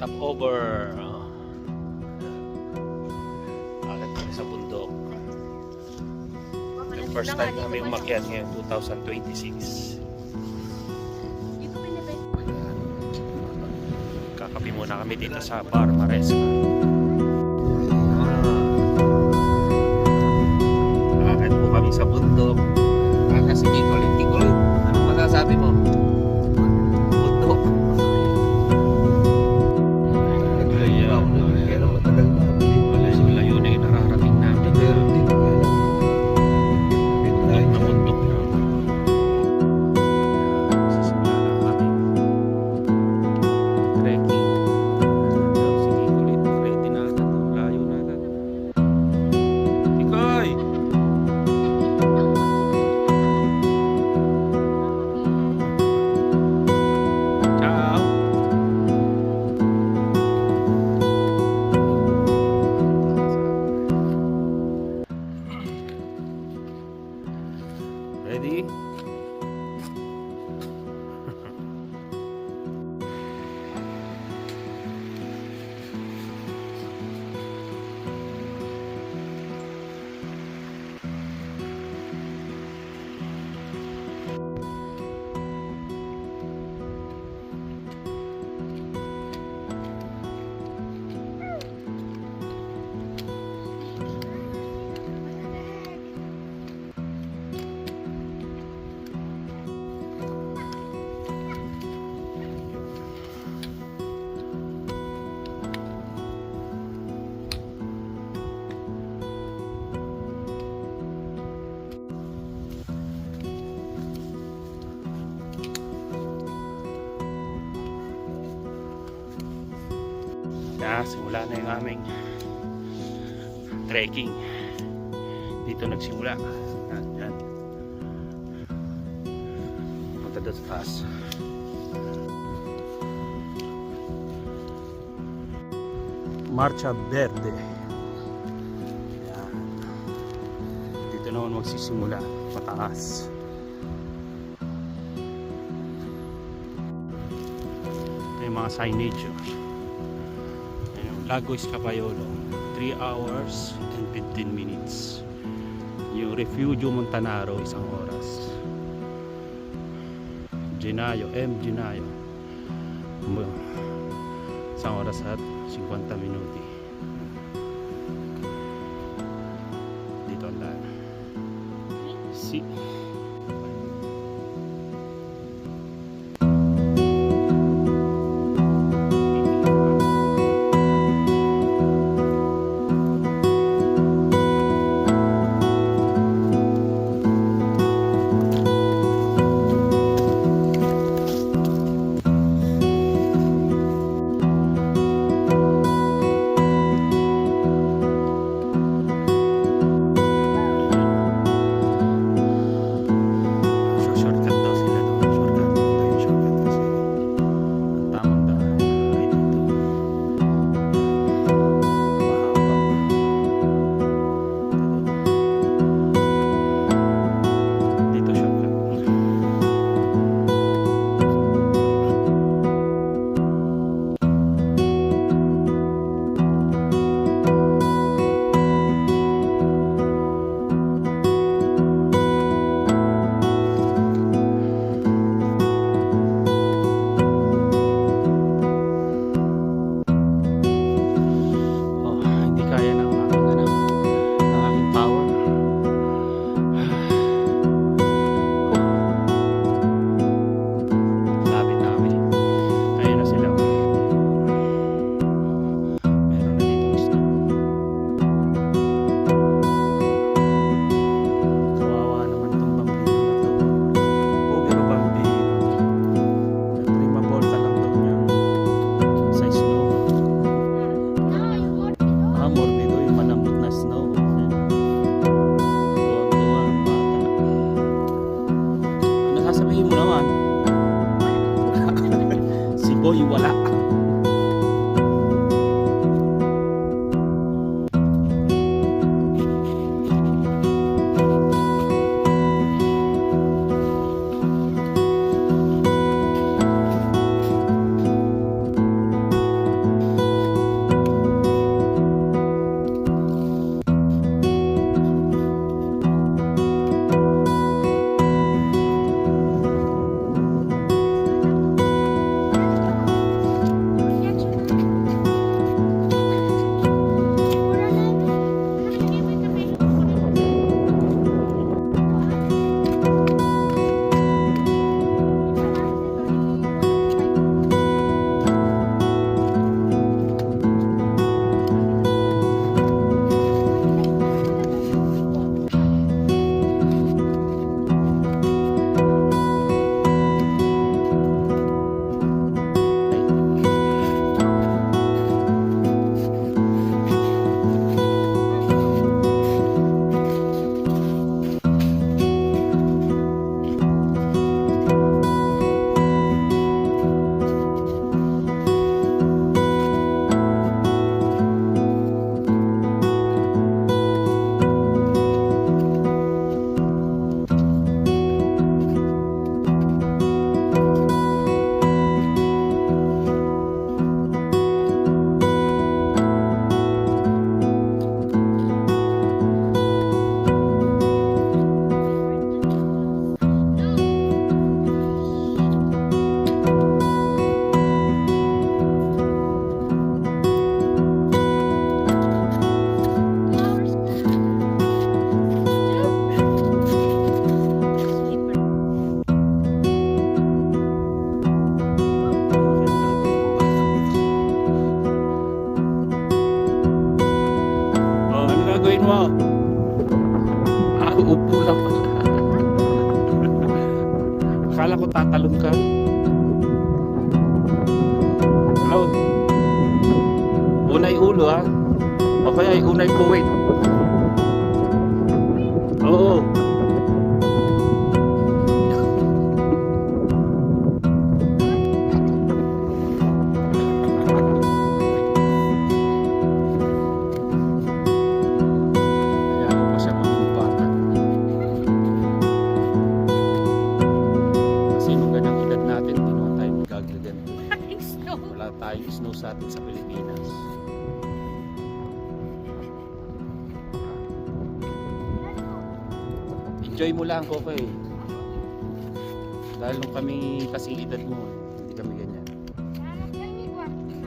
Stopover. Akit kami sa bundok. The first time kami umakyat ngayon 2026. Kakapi muna kami dito sa Bar Maresca. Akit po kami sa bundok. Sige, kulit. Anong masasabi mo? Bundok. Pero matagal na. Layo na yung nararating natin. Bundok na. Sisimula na kami. Trekking. Sige, kulit. Ready na agad. Layo na agad. Tikoy! Ready? Simula na yung aming trekking. Dito nagsimula. Yan. Punta doon sa taas. Marcha Verde. Yan. Dito naman magsisimula. Mataas. Ito yung mga signage. Lago Escapayolo, 3 hours and 15 minutes. Yung Refugio Montanaro, 1 oras. Ginayo, Ginayo, 1 oras at 50 minuti. Dito ang daan. gagawin mo? Ah, upo lang pala. Akala ko tatalon ka. Hello? Unay ulo ha? O kaya unay puwit? Oo. Kaya mo pa siya maging bata. Kasi nung ganyang edad natin, di naman tayo magagaganto. Wala tayong snow sa atin sa Pilipinas. Enjoy mo lang, Kokoy. Dahil nung kami kasing edad mo, hindi kami ganyan.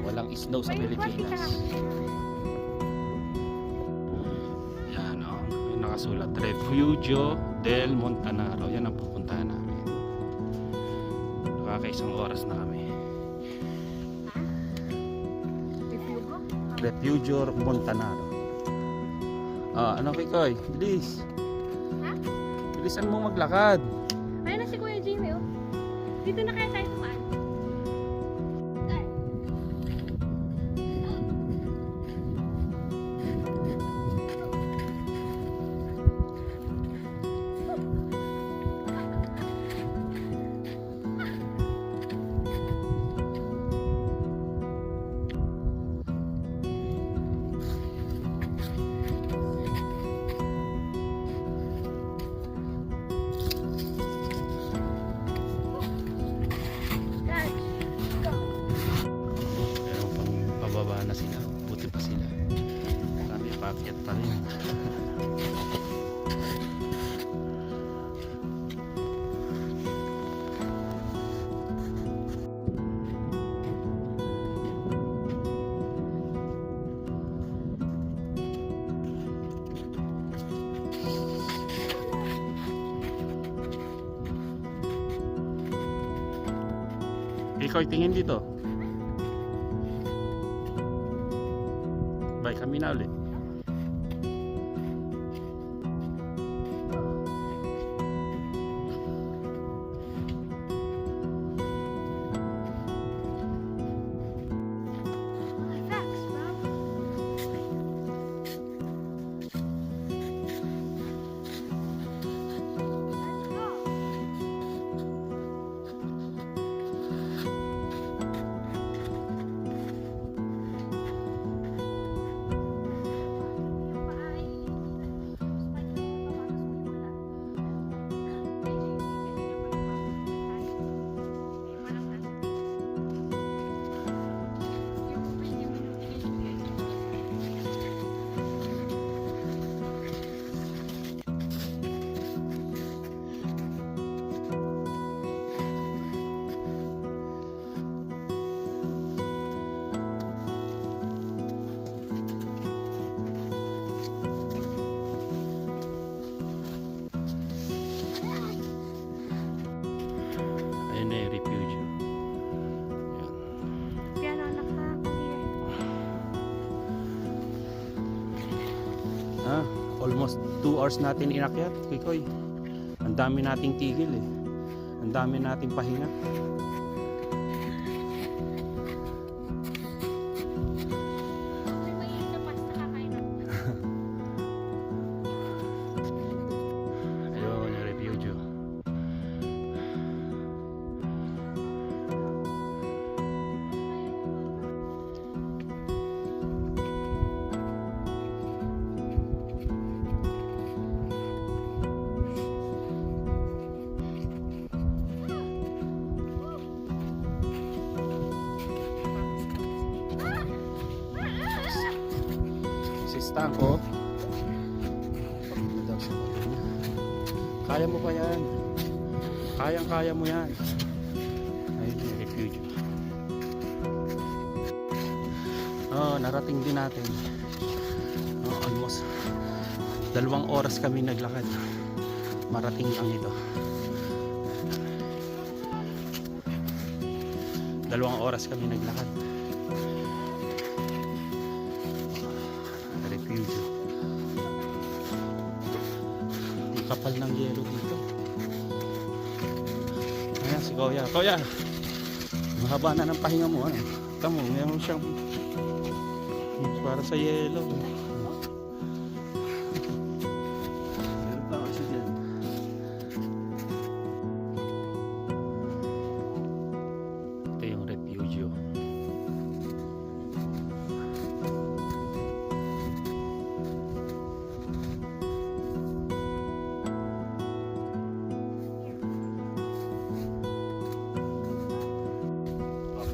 Walang snow sa Pilipinas. Yan o, may nakasulat. Refugio del Montanaro. Yan ang pupuntahan namin. Nakakaisang oras na kami. Refugio Montanaro. Ah, ano Kokoy? Bilis. Bilisan mo maglakad. Ayun na si Kuya Jimmy, oh. Dito na kaya tayo tumaan. Ay. Dad, go. Pero pang pababa na sila. Buti pa sila. Kami paakyat pa rin. Ikaw tingin dito. Bye, kami na ulit. Relax, bro. Let's go. Ayun na yung refugio. Yan. Piano anak ka, kanina. Ah, almost 2 hours natin inakyat, Kikoy. Ang dami nating tigil eh. Ang dami nating pahinga. May mainit na pasta kakain ako. Ayun, yung refugio. Stangko. Kaya mo pa yan. Kayang-kaya mo yan. Ayun yung refugio. Oh, narating din natin. Oh, almost 2 oras kami naglakad. Marating lang ito. 2 oras kami naglakad. Refugio. kapal ng yelo dito. Ayan si Kuya. Kuya, mahaba na ng pahinga mo. Ano? Tamo, meron siyang para sa yelo. Meron pa kasi dyan. Ito yung refugio.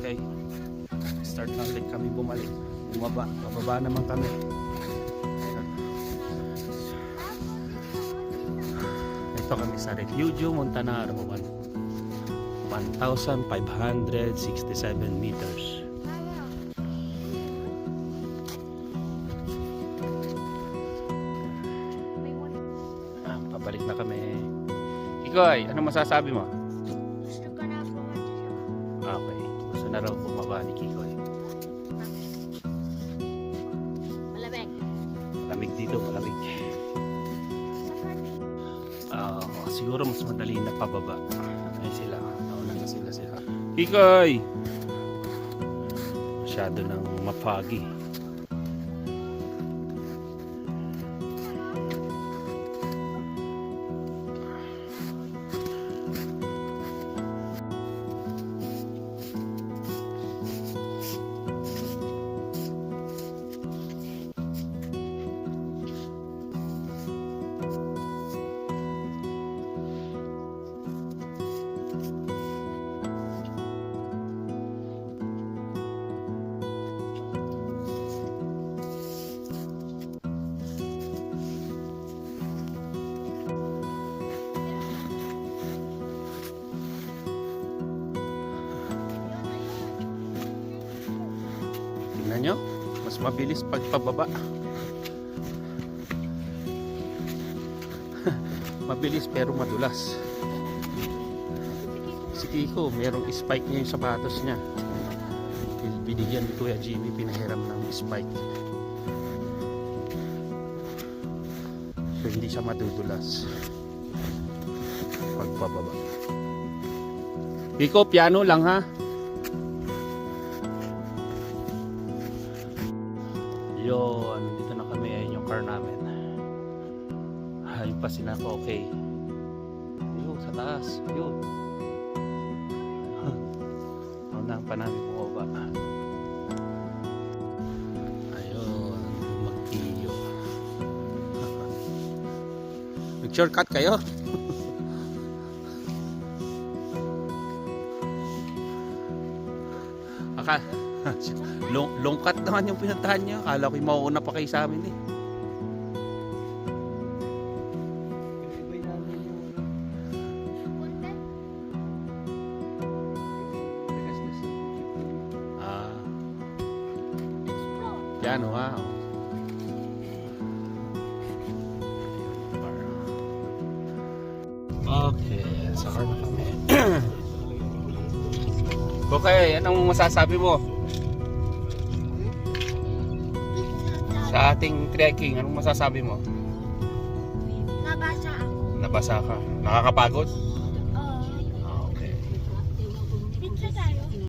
Okay. Start na ulit kami bumalik. Bababa naman kami. Ito kami sa Refugio Montanaro. 1,567 meters. Pabalik na kami. Ikoy, ano masasabi mo? Gusto ko na pumunta siya. Okay. Gusto na raw bumaba ni Kikoy. Malamig. Malamig dito, malamig. Siguro mas madali na pababa. Ay sila, nauna na sila. Kikoy! Masyado nang mapagi. Tingnan nyo, mas mabilis pagpababa. Mabilis pero madulas. Si Kiko, merong spike niya yung sapatos niya. Binigyan ni Kuya Jimmy, pinahiram ng spike. So hindi siya madudulas pagpababa. Kiko, piano lang ha. Yun, dito na kami. Ayun yung car namin. Ayun pa sila ko, okay. Yun, sa taas. Yun. Unahan pa namin bumaba. Ayun, magtiyo. Nag-shortcut kayo? Long cut naman yung pinuntahan niyo. Akala ko yung mauuna pa kayo sa amin eh. Yan o ha. Okay, sa car na kami. Okay, anong masasabi mo? Sa ating trekking, anong masasabi mo? Nabasa ako. Nabasa ka. Nakakapagod?